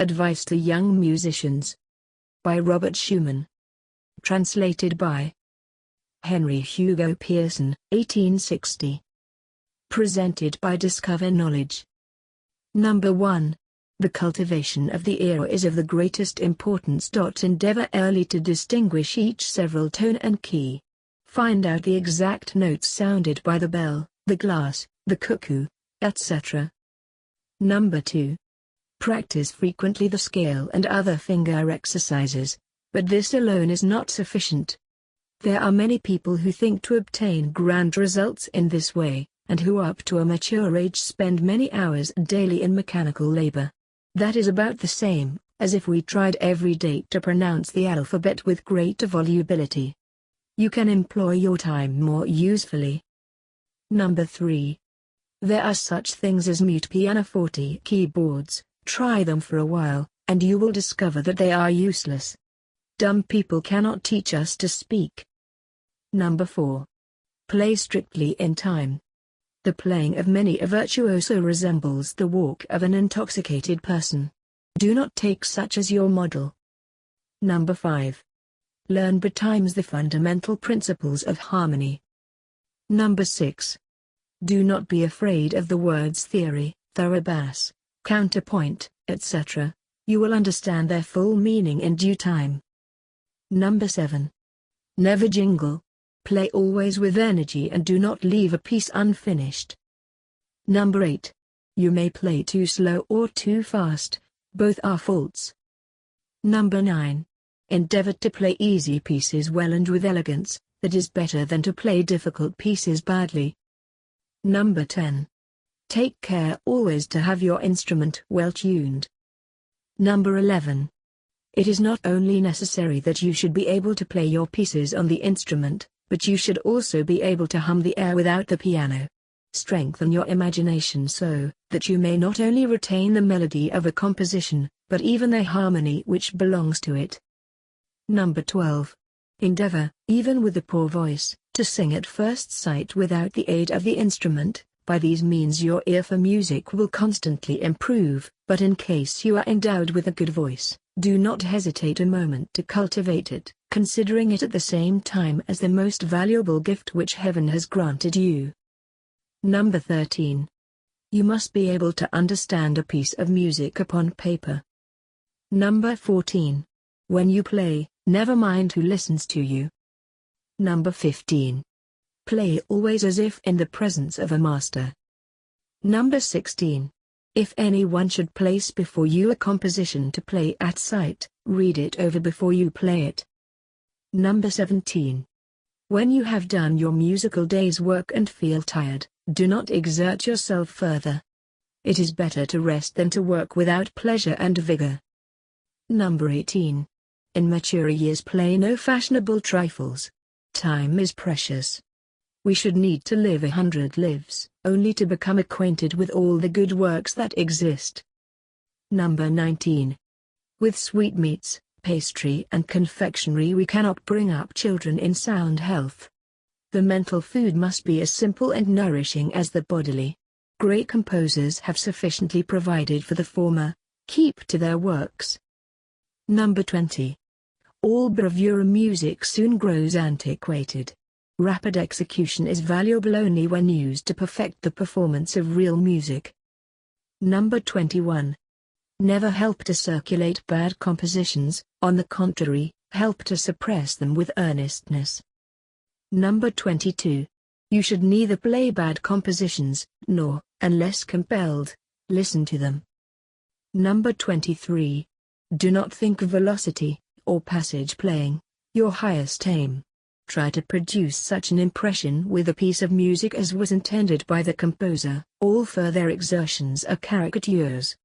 Advice to Young Musicians. By Robert Schumann. Translated by Henry Hugo Pierson, 1860. Presented by Discover Knowledge. Number 1. The cultivation of the ear is of the greatest importance. Endeavor early to distinguish each several tone and key. Find out the exact notes sounded by the bell, the glass, the cuckoo, etc. Number 2. Practice frequently the scale and other finger exercises, but this alone is not sufficient. There are many people who think to obtain grand results in this way, and who up to a mature age spend many hours daily in mechanical labor. That is about the same as if we tried every day to pronounce the alphabet with greater volubility. You can employ your time more usefully. Number 3. There are such things as mute pianoforte keyboards. Try them for a while, and you will discover that they are useless. Dumb people cannot teach us to speak. Number 4. Play strictly in time. The playing of many a virtuoso resembles the walk of an intoxicated person. Do not take such as your model. Number 5. Learn betimes the fundamental principles of harmony. Number 6. Do not be afraid of the words theory, thorough bass, counterpoint, etc. You will understand their full meaning in due time. Number 7. Never jingle. Play always with energy and do not leave a piece unfinished. Number 8. You may play too slow or too fast, both are faults. Number 9. Endeavor to play easy pieces well and with elegance, that is better than to play difficult pieces badly. Number 10. Take care always to have your instrument well tuned. Number 11. It is not only necessary that you should be able to play your pieces on the instrument, but you should also be able to hum the air without the piano. Strengthen your imagination so that you may not only retain the melody of a composition, but even the harmony which belongs to it. Number 12. Endeavor, even with a poor voice, to sing at first sight without the aid of the instrument. By these means your ear for music will constantly improve, but in case you are endowed with a good voice, do not hesitate a moment to cultivate it, considering it at the same time as the most valuable gift which heaven has granted you. Number 13. You must be able to understand a piece of music upon paper. Number 14. When you play, never mind who listens to you. Number 15. Play always as if in the presence of a master. Number 16. If anyone should place before you a composition to play at sight, read it over before you play it. Number 17. When you have done your musical day's work and feel tired, do not exert yourself further. It is better to rest than to work without pleasure and vigor. Number 18. In mature years play no fashionable trifles. Time is precious. We should need to live 100 lives, only to become acquainted with all the good works that exist. Number 19. With sweetmeats, pastry and confectionery we cannot bring up children in sound health. The mental food must be as simple and nourishing as the bodily. Great composers have sufficiently provided for the former. Keep to their works. Number 20. All bravura music soon grows antiquated. Rapid execution is valuable only when used to perfect the performance of real music. Number 21. Never help to circulate bad compositions, on the contrary, help to suppress them with earnestness. Number 22. You should neither play bad compositions, nor, unless compelled, listen to them. Number 23. Do not think of velocity, or passage playing, your highest aim. Try to produce such an impression with a piece of music as was intended by the composer. All further exertions are caricatures.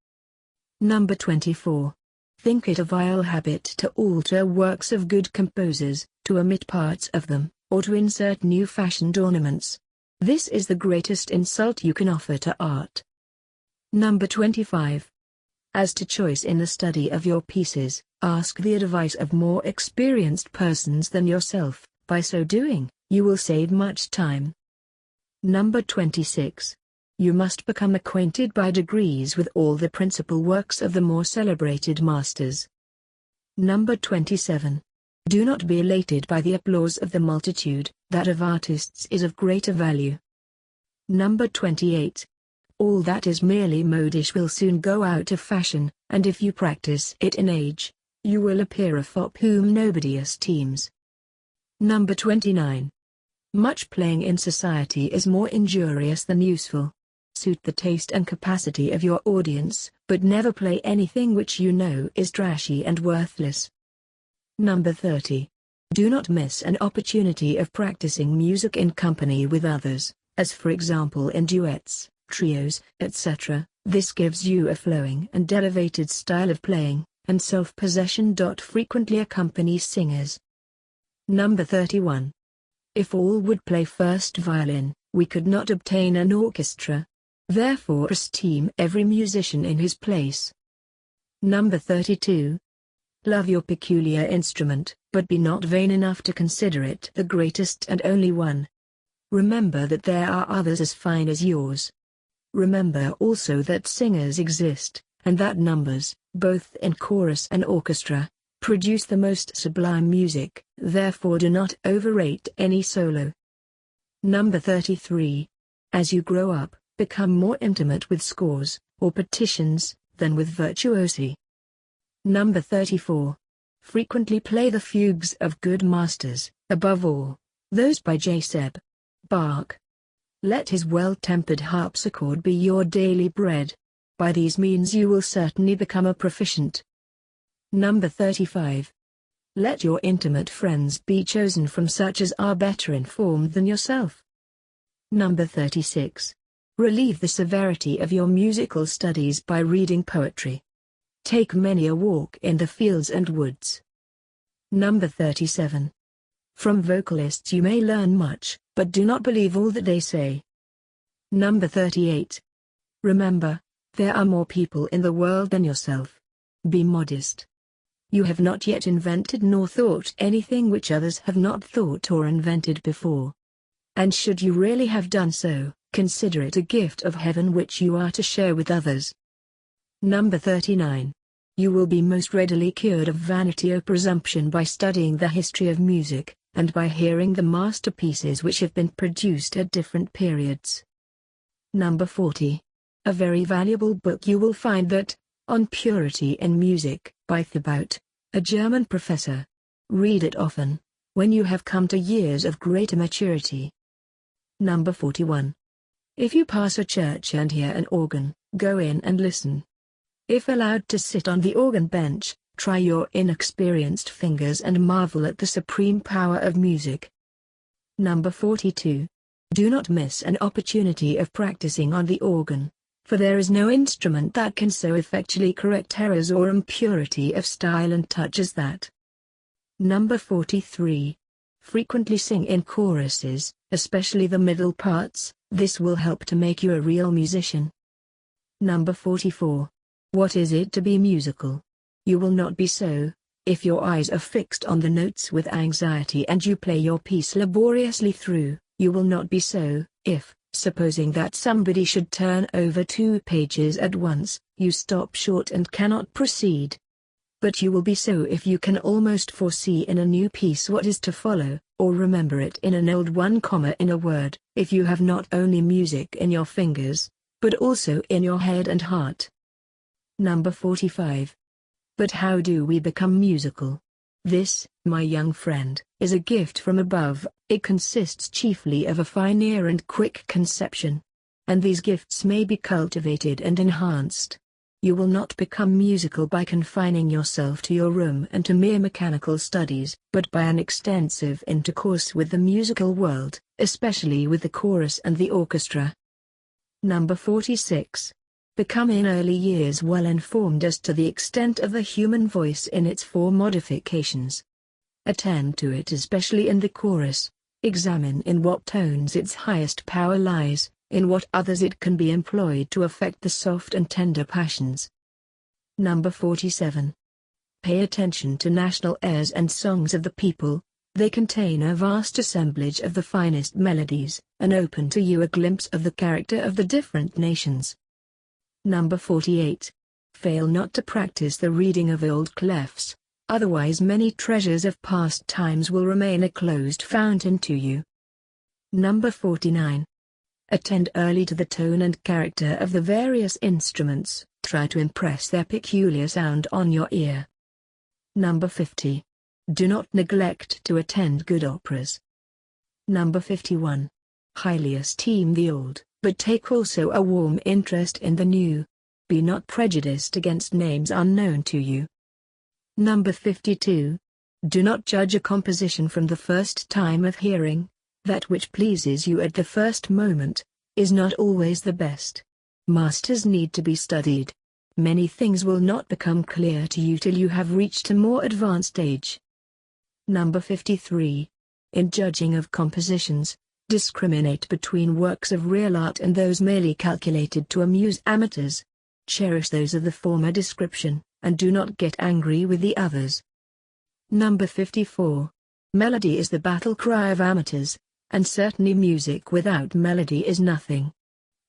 Number 24. Think it a vile habit to alter works of good composers, to omit parts of them, or to insert new-fashioned ornaments. This is the greatest insult you can offer to art. Number 25. As to choice in the study of your pieces, ask the advice of more experienced persons than yourself. By so doing, you will save much time. Number 26. You must become acquainted by degrees with all the principal works of the more celebrated masters. Number 27. Do not be elated by the applause of the multitude, that of artists is of greater value. Number 28. All that is merely modish will soon go out of fashion, and if you practice it in age, you will appear a fop whom nobody esteems. Number 29. Much playing in society is more injurious than useful. Suit the taste and capacity of your audience, but never play anything which you know is trashy and worthless. Number 30. Do not miss an opportunity of practicing music in company with others, as for example in duets, trios, etc. This gives you a flowing and elevated style of playing, and self-possession. Frequently accompanies singers. Number 31. If all would play first violin, we could not obtain an orchestra. Therefore esteem every musician in his place. Number 32. Love your peculiar instrument, but be not vain enough to consider it the greatest and only one. Remember that there are others as fine as yours. Remember also that singers exist, and that numbers, both in chorus and orchestra, produce the most sublime music. Therefore do not overrate any solo. Number 33. As you grow up, become more intimate with scores, or partitions, than with virtuosi. Number 34. Frequently play the fugues of good masters, above all, those by J. Seb. Bach. Let his well-tempered harpsichord be your daily bread. By these means you will certainly become a proficient. Number 35. Let your intimate friends be chosen from such as are better informed than yourself. Number 36. Relieve the severity of your musical studies by reading poetry. Take many a walk in the fields and woods. Number 37. From vocalists you may learn much, but do not believe all that they say. Number 38. Remember, there are more people in the world than yourself. Be modest. You have not yet invented nor thought anything which others have not thought or invented before. And should you really have done so, consider it a gift of heaven which you are to share with others. Number 39. You will be most readily cured of vanity or presumption by studying the history of music, and by hearing the masterpieces which have been produced at different periods. Number 40. A very valuable book you will find that, On Purity in Music, by Thibaut, a German professor. Read it often, when you have come to years of greater maturity. Number 41. If you pass a church and hear an organ, go in and listen. If allowed to sit on the organ bench, try your inexperienced fingers and marvel at the supreme power of music. Number 42. Do not miss an opportunity of practicing on the organ, for there is no instrument that can so effectually correct errors or impurity of style and touch as that. Number 43. Frequently sing in choruses, especially the middle parts, this will help to make you a real musician. Number 44. What is it to be musical? You will not be so, if your eyes are fixed on the notes with anxiety and you play your piece laboriously through. You will not be so, if, supposing that somebody should turn over 2 pages at once, you stop short and cannot proceed. But you will be so if you can almost foresee in a new piece what is to follow, or remember it in an old one, in a word, if you have not only music in your fingers, but also in your head and heart. Number 45. But how do we become musical? This, my young friend, is a gift from above. It consists chiefly of a fine ear and quick conception. And these gifts may be cultivated and enhanced. You will not become musical by confining yourself to your room and to mere mechanical studies, but by an extensive intercourse with the musical world, especially with the chorus and the orchestra. Number 46. Become in early years well informed as to the extent of the human voice in its 4 modifications. Attend to it especially in the chorus. Examine in what tones its highest power lies, in what others it can be employed to affect the soft and tender passions. Number 47. Pay attention to national airs and songs of the people, They contain a vast assemblage of the finest melodies, and open to you a glimpse of the character of the different nations. Number 48. Fail not to practice the reading of old clefs, otherwise many treasures of past times will remain a closed fountain to you. Number 49. Attend early to the tone and character of the various instruments, try to impress their peculiar sound on your ear. Number 50. Do not neglect to attend good operas. Number 51. Highly esteem the old, but take also a warm interest in the new. Be not prejudiced against names unknown to you. Number 52. Do not judge a composition from the first time of hearing. That which pleases you at the first moment is not always the best. Masters need to be studied. Many things will not become clear to you till you have reached a more advanced age. Number 53. In judging of compositions, discriminate between works of real art and those merely calculated to amuse amateurs. Cherish those of the former description, and do not get angry with the others. Number 54. Melody is the battle cry of amateurs, and certainly music without melody is nothing.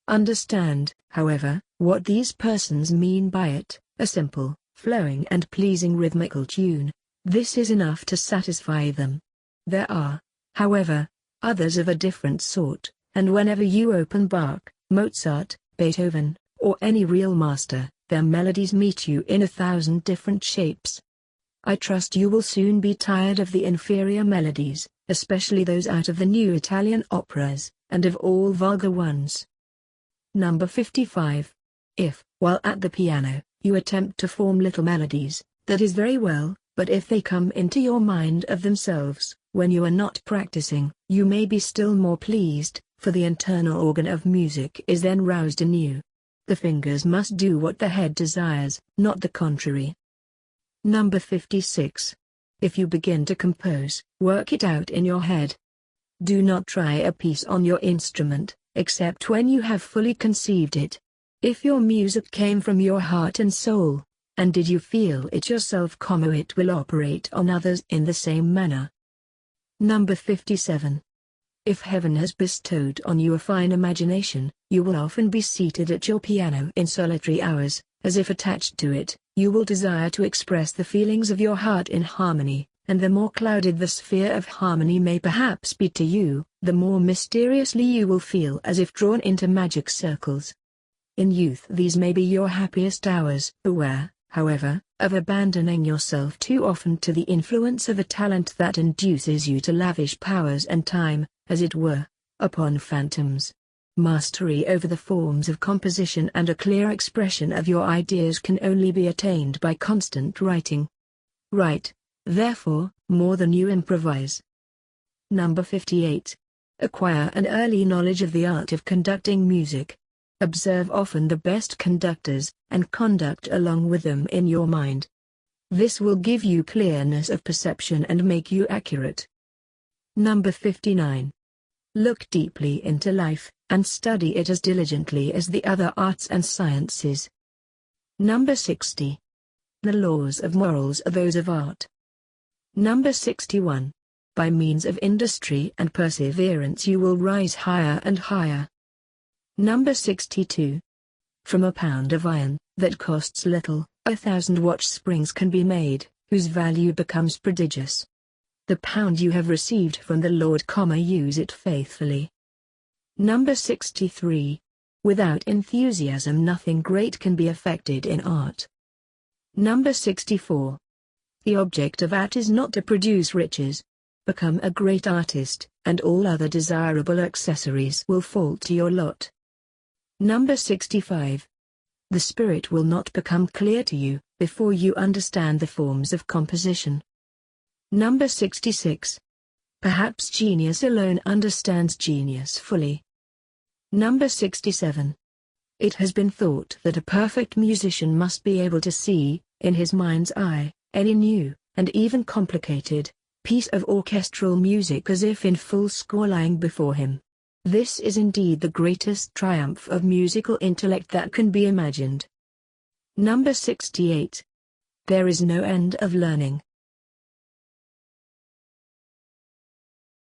Understand, however, what these persons mean by it: a simple, flowing and pleasing rhythmical tune. This is enough to satisfy them. There are, however, others of a different sort, and whenever you open Bach, Mozart, Beethoven, or any real master, their melodies meet you in 1,000 different shapes. I trust you will soon be tired of the inferior melodies, especially those out of the new Italian operas, and of all vulgar ones. Number 55. If, while at the piano, you attempt to form little melodies, that is very well, but if they come into your mind of themselves, when you are not practicing, you may be still more pleased, for the internal organ of music is then roused anew. The fingers must do what the head desires, not the contrary. Number 56. If you begin to compose, work it out in your head. Do not try a piece on your instrument, except when you have fully conceived it. If your music came from your heart and soul, and did you feel it yourself, it will operate on others in the same manner. Number 57. If heaven has bestowed on you a fine imagination, you will often be seated at your piano in solitary hours, as if attached to it. You will desire to express the feelings of your heart in harmony, and the more clouded the sphere of harmony may perhaps be to you, the more mysteriously you will feel as if drawn into magic circles. In youth these may be your happiest hours. Beware, however, of abandoning yourself too often to the influence of a talent that induces you to lavish powers and time, as it were, upon phantoms. Mastery over the forms of composition and a clear expression of your ideas can only be attained by constant writing. Write, therefore, more than you improvise. Number 58. Acquire an early knowledge of the art of conducting music. Observe often the best conductors, and conduct along with them in your mind. This will give you clearness of perception and make you accurate. Number 59. Look deeply into life, and study it as diligently as the other arts and sciences. Number 60. The laws of morals are those of art. Number 61. By means of industry and perseverance you will rise higher and higher. Number 62. From a pound of iron, that costs little, 1,000 watch springs can be made, whose value becomes prodigious. The pound you have received from the Lord, use it faithfully. Number 63. Without enthusiasm nothing great can be effected in art. Number 64. The object of art is not to produce riches. Become a great artist, and all other desirable accessories will fall to your lot. Number 65. The spirit will not become clear to you, before you understand the forms of composition. Number 66. Perhaps genius alone understands genius fully. Number 67. It has been thought that a perfect musician must be able to see, in his mind's eye, any new, and even complicated, piece of orchestral music as if in full score lying before him. This is indeed the greatest triumph of musical intellect that can be imagined. Number 68. There is no end of learning,